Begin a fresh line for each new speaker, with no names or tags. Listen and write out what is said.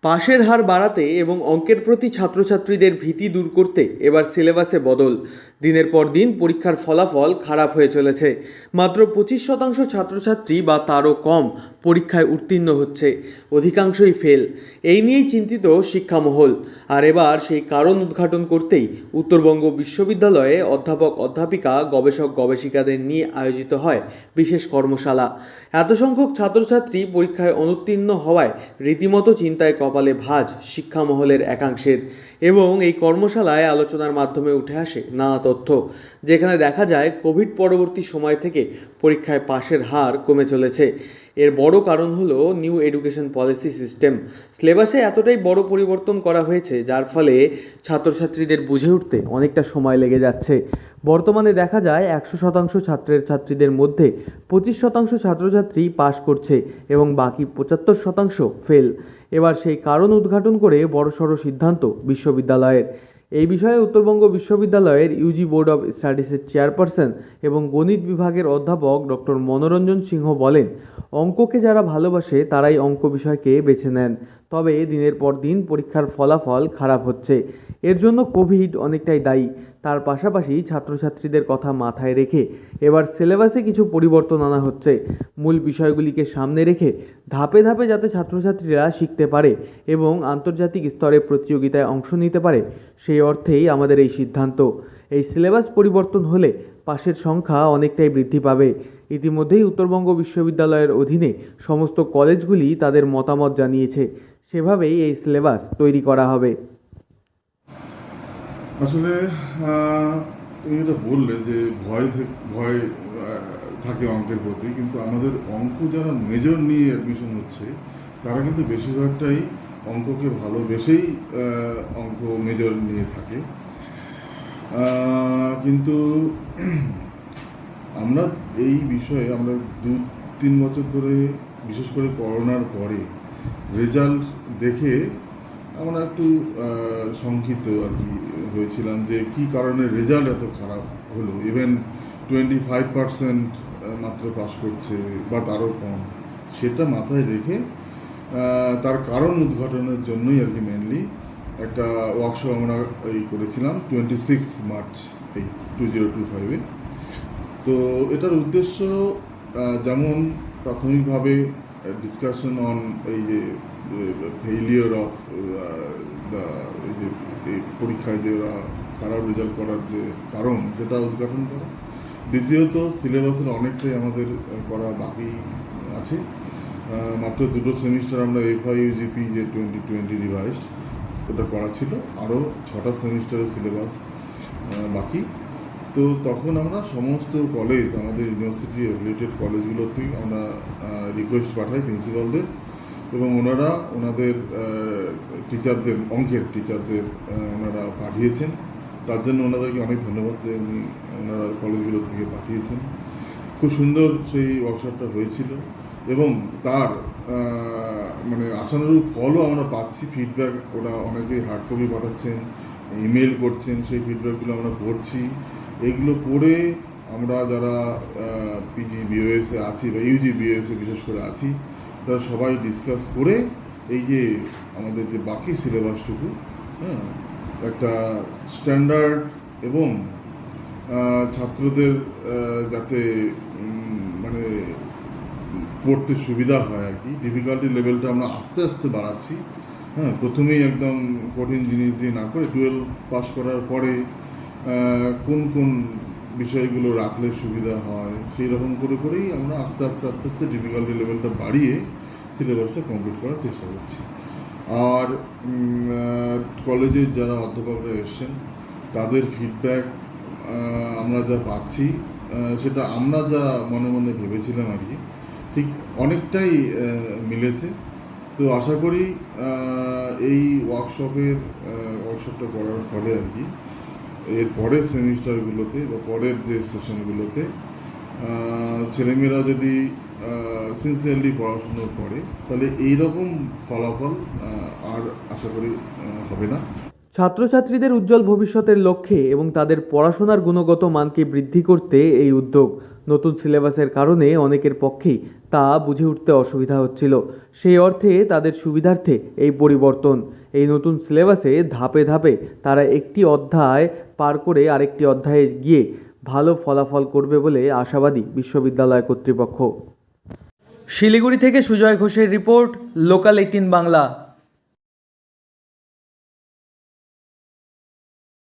পাশের হার বাড়াতে এবং অঙ্কের প্রতি ছাত্রছাত্রীদের ভীতি দূর করতে এবার সিলেবাসে বদল। দিনের পর দিন পরীক্ষার ফলাফল খারাপ হয়ে চলেছে। মাত্র 25% ছাত্রছাত্রী বা তারও কম পরীক্ষায় উত্তীর্ণ হচ্ছে, অধিকাংশই ফেল। এই নিয়েই চিন্তিত শিক্ষামহল। আর এবার সেই কারণ উদ্ঘাটন করতেই উত্তরবঙ্গ বিশ্ববিদ্যালয়ে অধ্যাপক অধ্যাপিকা গবেষক গবেষিকাদের নিয়ে আয়োজিত হয় বিশেষ কর্মশালা। এত সংখ্যক ছাত্রছাত্রী পরীক্ষায় অনুত্তীর্ণ হওয়ায় রীতিমতো চিন্তায় কপালে ভাঁজ শিক্ষামহলের একাংশের। এবং এই কর্মশালায় আলোচনার মাধ্যমে উঠে আসে নানা তথ্য, যেখানে দেখা যায় কোভিড পরবর্তী সময় থেকে পরীক্ষায় পাশের হার কমে চলেছে। এর বড় কারণ হলো নিউ এডুকেশন পলিসি সিস্টেম। সিলেবাসে এতটাই বড় পরিবর্তন করা হয়েছে, যার ফলে ছাত্রছাত্রীদের বুঝে উঠতে অনেকটা সময় লেগে যাচ্ছে। বর্তমানে দেখা যায় 100% ছাত্রছাত্রীদের মধ্যে 25% ছাত্রছাত্রী পাশ করছে এবং বাকি 75% ফেল। এবার সেই কারণ উদ্ঘাটন করে বড়সড় সিদ্ধান্ত বিশ্ববিদ্যালয়ের। এই বিষয়ে উত্তরবঙ্গ বিশ্ববিদ্যালয়ের ইউজি বোর্ড অব স্টাডিজের চেয়ারপারসন এবং গণিত বিভাগের অধ্যাপক ডক্টর মনোরঞ্জন সিংহ বলেন, অঙ্ককে যারা ভালোবাসে তারাই অঙ্ক বিষয়কে বেছে নেন। তবে দিনের পর দিন পরীক্ষার ফলাফল খারাপ হচ্ছে। এর জন্য কোভিড অনেকটাই দায়ী। তার পাশাপাশি ছাত্রছাত্রীদের কথা মাথায় রেখে এবার সিলেবাসে কিছু পরিবর্তন আনা হচ্ছে। মূল বিষয়গুলিকে সামনে রেখে ধাপে ধাপে যাতে ছাত্রছাত্রীরা শিখতে পারে এবং আন্তর্জাতিক স্তরে প্রতিযোগিতায় অংশ নিতে পারে, সেই অর্থেই আমাদের এই সিদ্ধান্ত। এই সিলেবাস পরিবর্তন হলে পাশের সংখ্যা অনেকটাই বৃদ্ধি পাবে। ইতিমধ্যেই উত্তরবঙ্গ বিশ্ববিদ্যালয়ের অধীনে সমস্ত কলেজগুলি তাদের মতামত জানিয়েছে। সেভাবেই এই সিলেবাস তৈরি করা হবে।
আসলে তুমি যেটা বললে যে ভয় থাকে অঙ্কের প্রতি, কিন্তু আমাদের অঙ্ক যারা মেজর নিয়ে অ্যাডমিশন হচ্ছে তারা কিন্তু বেশিরভাগটাই অঙ্ককে ভালোবেসেই অঙ্ক মেজর নিয়ে থাকে। কিন্তু আমরা এই বিষয়ে আমরা 2-3 বছর ধরে, বিশেষ করে করোনার পরে রেজাল্ট দেখে আমরা একটু শঙ্কিত আর কি হয়েছিলাম যে কি কারণে রেজাল্ট এত খারাপ হলো। ইভেন 25% মাত্র পাস করছে বা তারও কম। সেটা মাথায় রেখে তার কারণ উদ্ঘাটনের জন্যই আর কি মেনলি একটা ওয়ার্কশপ আমরা করেছিলাম 26 মার্চ এই 2025-এ। তো এটার উদ্দেশ্য যেমন প্রাথমিকভাবে ডিসকাশন অন এই যে ফেইলিওর অফ পরীক্ষায় যে খারাপ রেজাল্ট করার যে কারণ, সেটা উদ্ঘাটন করা। দ্বিতীয়ত সিলেবাসের অনেকটাই আমাদের করা বাকি আছে। মাত্র 2টো সেমিস্টার আমরা FIUGP যে 2020 রিভাইজড ওটা করা ছিল, আরও 6টা সেমিস্টারের সিলেবাস বাকি। তো তখন আমরা সমস্ত কলেজ, আমাদের ইউনিভার্সিটি রিলেটেড কলেজগুলোতেই আমরা রিকোয়েস্ট পাঠাই প্রিন্সিপালদের, এবং ওনারা ওনাদের টিচারদের, অঙ্কের টিচারদের ওনারা পাঠিয়েছেন। তার জন্য ওনাদেরকে অনেক ধন্যবাদ যে ওনারা কলেজগুলোর থেকে পাঠিয়েছেন। খুব সুন্দর সেই ওয়ার্কশপটা হয়েছিল এবং তার মানে আশানুরূপ ফলও আমরা পাচ্ছি। ফিডব্যাক ওরা অনেকেই হার্ড কপি পাঠাচ্ছেন, ইমেল করছেন, সেই ফিডব্যাকগুলো আমরা পড়ছি। এগুলো পড়ে আমরা যারা পিজি বিওএসে আছি বা ইউজি বিওএসে বিশেষ করে আছি, তারা সবাই ডিসকাস করে এই যে আমাদের যে বাকি সিলেবাসটুকু একটা স্ট্যান্ডার্ড এবং ছাত্রদের যাতে মানে পড়তে সুবিধা হয় আর কি, ডিফিকাল্টি লেভেলটা আমরা আস্তে আস্তে বাড়াচ্ছি। প্রথমেই একদম কঠিন জিনিস দিয়ে না করে 12 পাস করার পরে কোন কোন বিষয়গুলো রাখলে সুবিধা হয়, সেই রকম করে করেই আমরা আস্তে আস্তে আস্তে আস্তে ডিফিকাল্টি লেভেলটা বাড়িয়ে সিলেবাসটা কমপ্লিট করার চেষ্টা করছি। আর কলেজের যারা অধ্যাপকরা এসছেন তাদের ফিডব্যাক আমরা যা পাচ্ছি, সেটা আমরা যা মনে মনে ভেবেছিলাম আর কি, ঠিক অনেকটাই মিলেছে। তো আশা করি এই ওয়ার্কশপটা করার ফলে আর কি এর পরের সেমিস্টারগুলোতে বা পরের যে সেশনগুলোতে ছেলেমেয়েরা যদি সিনসিয়ারলি পড়াশুনো করে, তাহলে এইরকম ফলাফল আর আশা করি হবে না।
ছাত্রছাত্রীদের উজ্জ্বল ভবিষ্যতের লক্ষ্যে এবং তাদের পড়াশোনার গুণগত মানকে বৃদ্ধি করতে এই উদ্যোগ। নতুন সিলেবাসের কারণে অনেকের পক্ষেই তা বুঝে উঠতে অসুবিধা হচ্ছিল। সেই অর্থে তাদের সুবিধার্থে এই পরিবর্তন। এই নতুন সিলেবাসে ধাপে ধাপে তারা একটি অধ্যায় পার করে আরেকটি অধ্যায়ে গিয়ে ভালো ফলাফল করবে বলে আশাবাদী বিশ্ববিদ্যালয় কর্তৃপক্ষ। শিলিগুড়ি থেকে সুজয় ঘোষের রিপোর্ট, লোকাল 18 বাংলা।